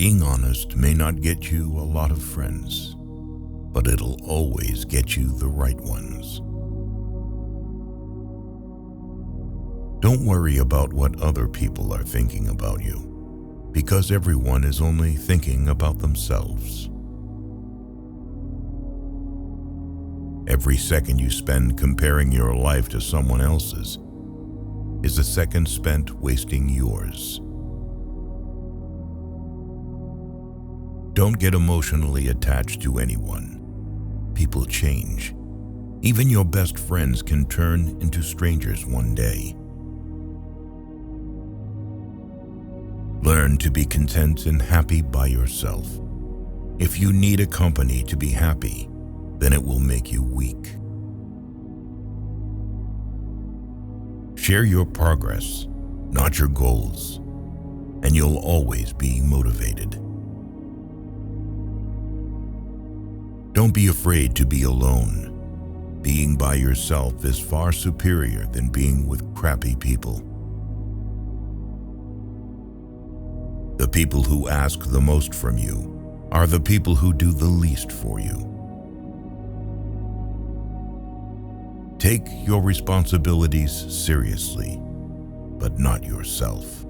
Being honest may not get you a lot of friends, but it'll always get you the right ones. Don't worry about what other people are thinking about you, because everyone is only thinking about themselves. Every second you spend comparing your life to someone else's is a second spent wasting yours. Don't get emotionally attached to anyone. People change. Even your best friends can turn into strangers one day. Learn to be content and happy by yourself. If you need a company to be happy, then it will make you weak. Share your progress, not your goals, and you'll always be motivated. Don't be afraid to be alone. Being by yourself is far superior than being with crappy people. The people who ask the most from you are the people who do the least for you. Take your responsibilities seriously, but not yourself.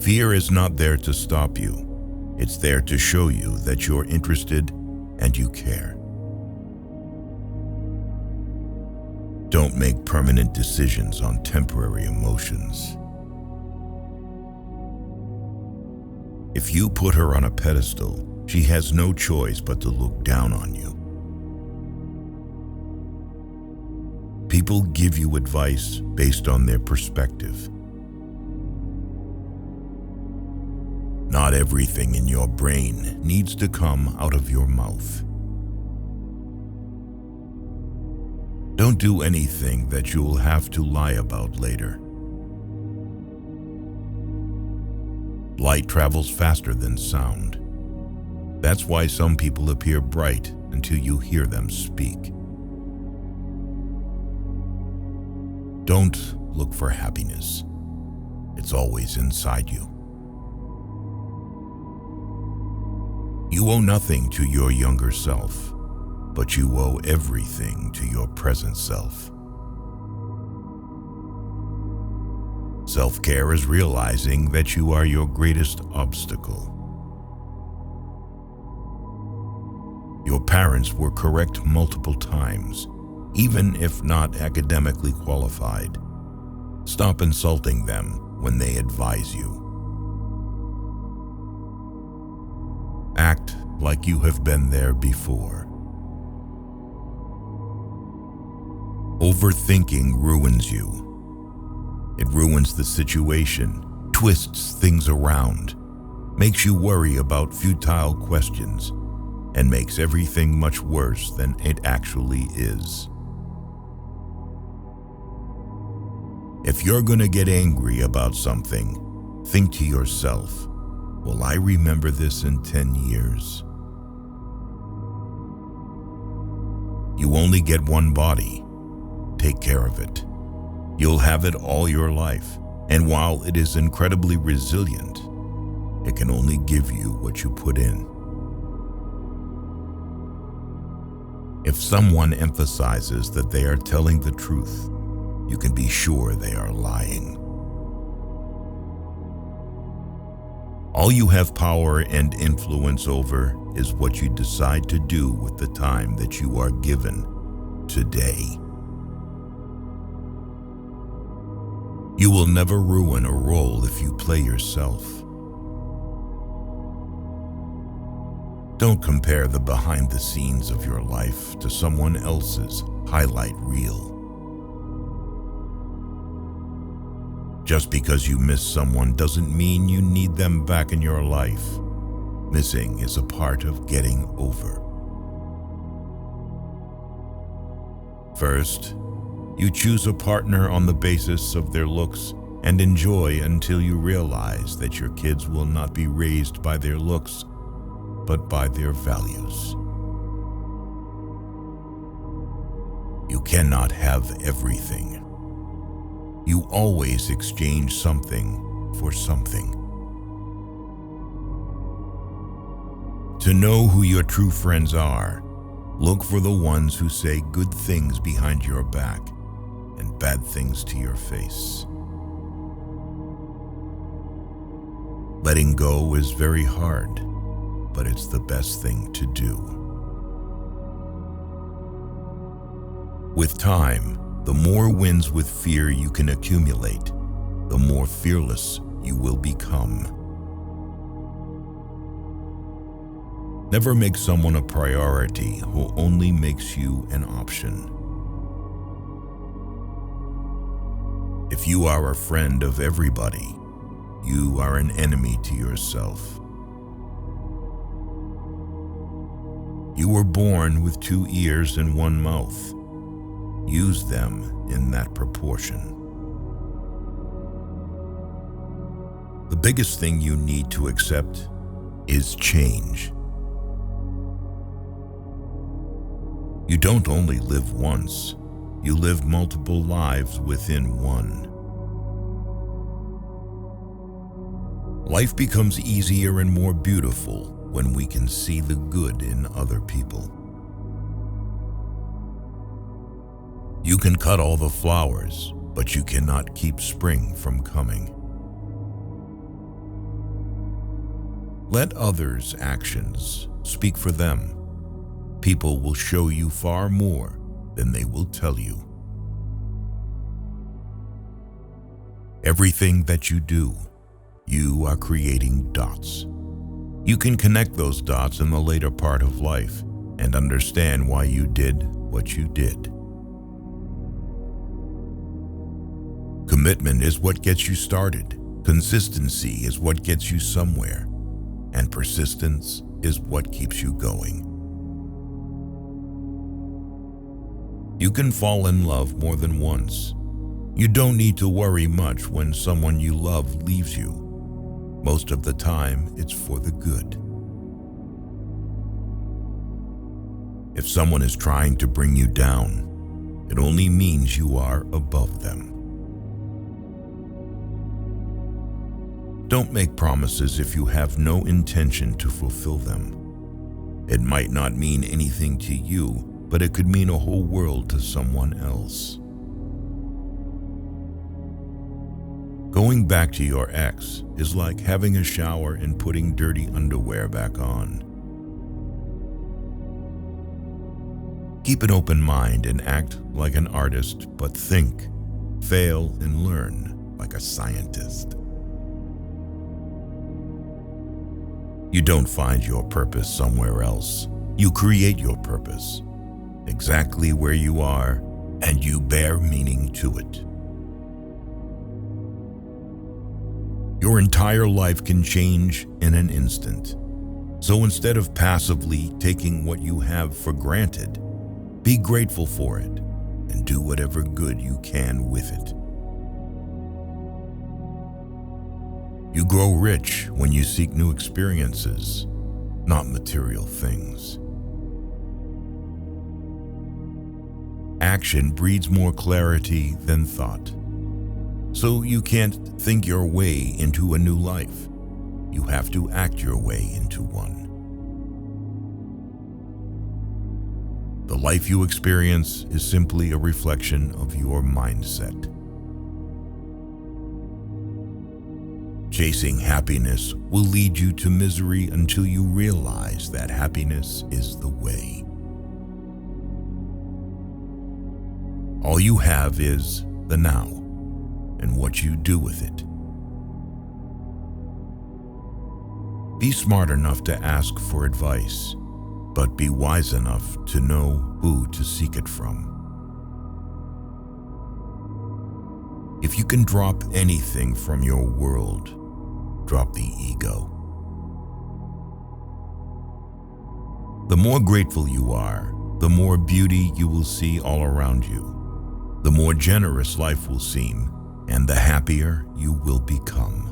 Fear is not there to stop you. It's there to show you that you're interested and you care. Don't make permanent decisions on temporary emotions. If you put her on a pedestal, she has no choice but to look down on you. People give you advice based on their perspective. Not everything in your brain needs to come out of your mouth. Don't do anything that you'll have to lie about later. Light travels faster than sound. That's why some people appear bright until you hear them speak. Don't look for happiness. It's always inside you. You owe nothing to your younger self, but you owe everything to your present self. Self-care is realizing that you are your greatest obstacle. Your parents were correct multiple times, even if not academically qualified. Stop insulting them when they advise you. Act like you have been there before. Overthinking ruins you. It ruins the situation, twists things around, makes you worry about futile questions, and makes everything much worse than it actually is. If you're gonna get angry about something, think to yourself, will I remember this in 10 years? You only get one body. Take care of it. You'll have it all your life, and while it is incredibly resilient, it can only give you what you put in. If someone emphasizes that they are telling the truth, you can be sure they are lying. All you have power and influence over is what you decide to do with the time that you are given today. You will never ruin a role if you play yourself. Don't compare the behind the scenes of your life to someone else's highlight reel. Just because you miss someone doesn't mean you need them back in your life. Missing is a part of getting over. First, you choose a partner on the basis of their looks and enjoy until you realize that your kids will not be raised by their looks, but by their values. You cannot have everything. You always exchange something for something. To know who your true friends are, look for the ones who say good things behind your back and bad things to your face. Letting go is very hard, but it's the best thing to do. With time, the more wins with fear you can accumulate, the more fearless you will become. Never make someone a priority who only makes you an option. If you are a friend of everybody, you are an enemy to yourself. You were born with 2 ears and 1 mouth. Use them in that proportion. The biggest thing you need to accept is change. You don't only live once, you live multiple lives within one. Life becomes easier and more beautiful when we can see the good in other people. You can cut all the flowers, but you cannot keep spring from coming. Let others' actions speak for them. People will show you far more than they will tell you. Everything that you do, you are creating dots. You can connect those dots in the later part of life and understand why you did what you did. Commitment is what gets you started. Consistency is what gets you somewhere. And persistence is what keeps you going. You can fall in love more than once. You don't need to worry much when someone you love leaves you. Most of the time, it's for the good. If someone is trying to bring you down, it only means you are above them. Don't make promises if you have no intention to fulfill them. It might not mean anything to you, but it could mean a whole world to someone else. Going back to your ex is like having a shower and putting dirty underwear back on. Keep an open mind and act like an artist, but think, fail, and learn like a scientist. You don't find your purpose somewhere else. You create your purpose, exactly where you are, and you bear meaning to it. Your entire life can change in an instant. So instead of passively taking what you have for granted, be grateful for it and do whatever good you can with it. You grow rich when you seek new experiences, not material things. Action breeds more clarity than thought. So you can't think your way into a new life. You have to act your way into one. The life you experience is simply a reflection of your mindset. Chasing happiness will lead you to misery until you realize that happiness is the way. All you have is the now and what you do with it. Be smart enough to ask for advice, but be wise enough to know who to seek it from. If you can drop anything from your world, drop the ego. The more grateful you are, the more beauty you will see all around you. The more generous life will seem, and the happier you will become.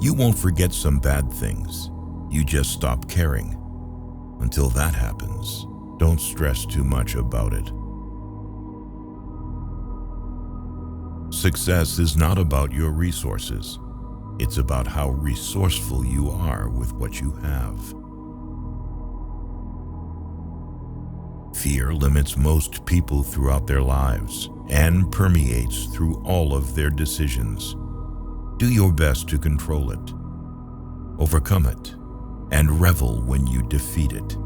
You won't forget some bad things. You just stop caring. Until that happens, don't stress too much about it. success is not about your resources. It's about how resourceful you are with what you have. Fear limits most people throughout their lives and permeates through all of their decisions. Do your best to control it, overcome it, and revel when you defeat it.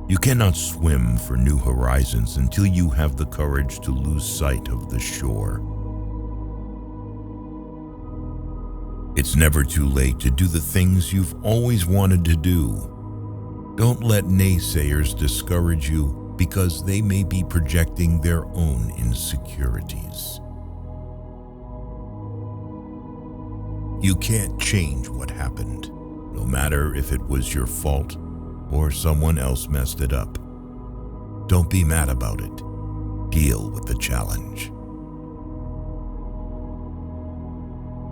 You cannot swim for new horizons until you have the courage to lose sight of the shore. It's never too late to do the things you've always wanted to do. Don't let naysayers discourage you because they may be projecting their own insecurities. You can't change what happened, no matter if it was your fault or someone else messed it up. Don't be mad about it. Deal with the challenge.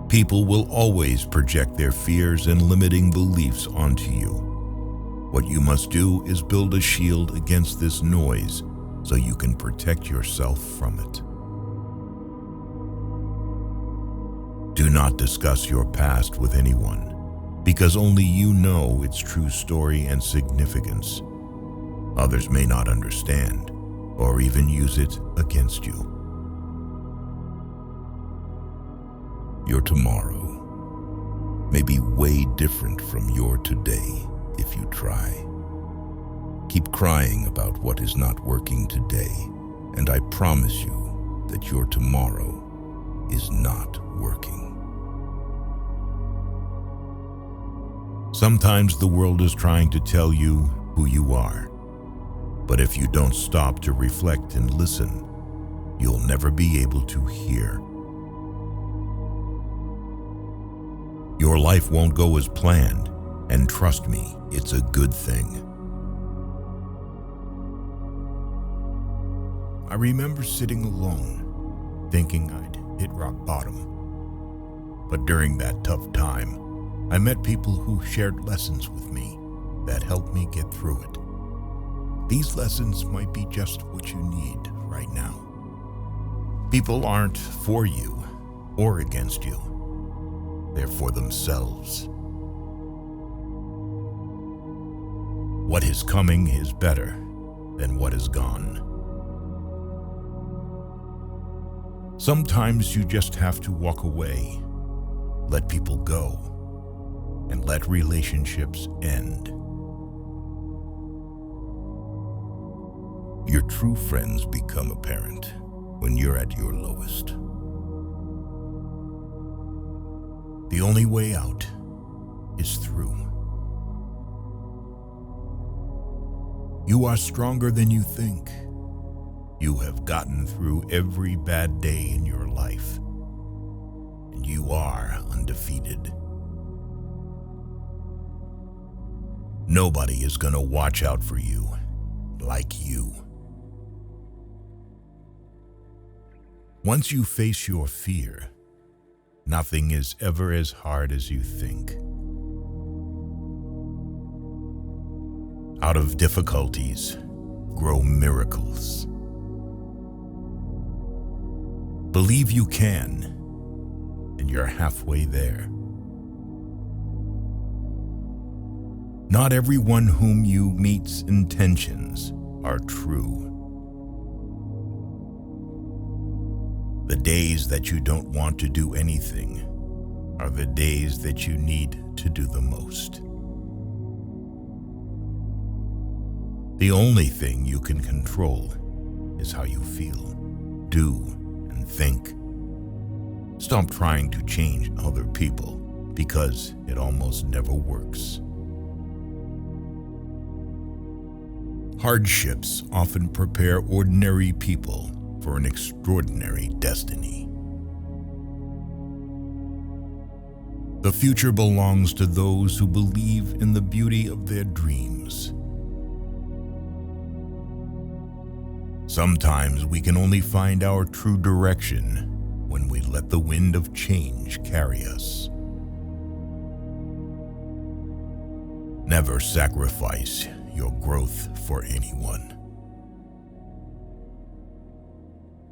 People will always project their fears and limiting beliefs onto you. What you must do is build a shield against this noise so you can protect yourself from it. Do not discuss your past with anyone, because only you know its true story and significance. Others may not understand or even use it against you. Your tomorrow may be way different from your today if you try. Keep crying about what is not working today, and I promise you that your tomorrow is not working. Sometimes the world is trying to tell you who you are, but if you don't stop to reflect and listen, you'll never be able to hear. Your life won't go as planned, and trust me, it's a good thing. I remember sitting alone, thinking I'd hit rock bottom. But during that tough time, I met people who shared lessons with me that helped me get through it. These lessons might be just what you need right now. People aren't for you or against you. They're for themselves. What is coming is better than what is gone. Sometimes you just have to walk away, let people go, and let relationships end. Your true friends become apparent when you're at your lowest. The only way out is through. You are stronger than you think. You have gotten through every bad day in your life, and you are undefeated. Nobody is going to watch out for you like you. Once you face your fear, nothing is ever as hard as you think. Out of difficulties grow miracles. Believe you can, and you're halfway there. Not everyone whom you meet's intentions are true. The days that you don't want to do anything are the days that you need to do the most. The only thing you can control is how you feel, do, and think. Stop trying to change other people because it almost never works. Hardships often prepare ordinary people for an extraordinary destiny. The future belongs to those who believe in the beauty of their dreams. Sometimes we can only find our true direction when we let the wind of change carry us. Never sacrifice your growth for anyone.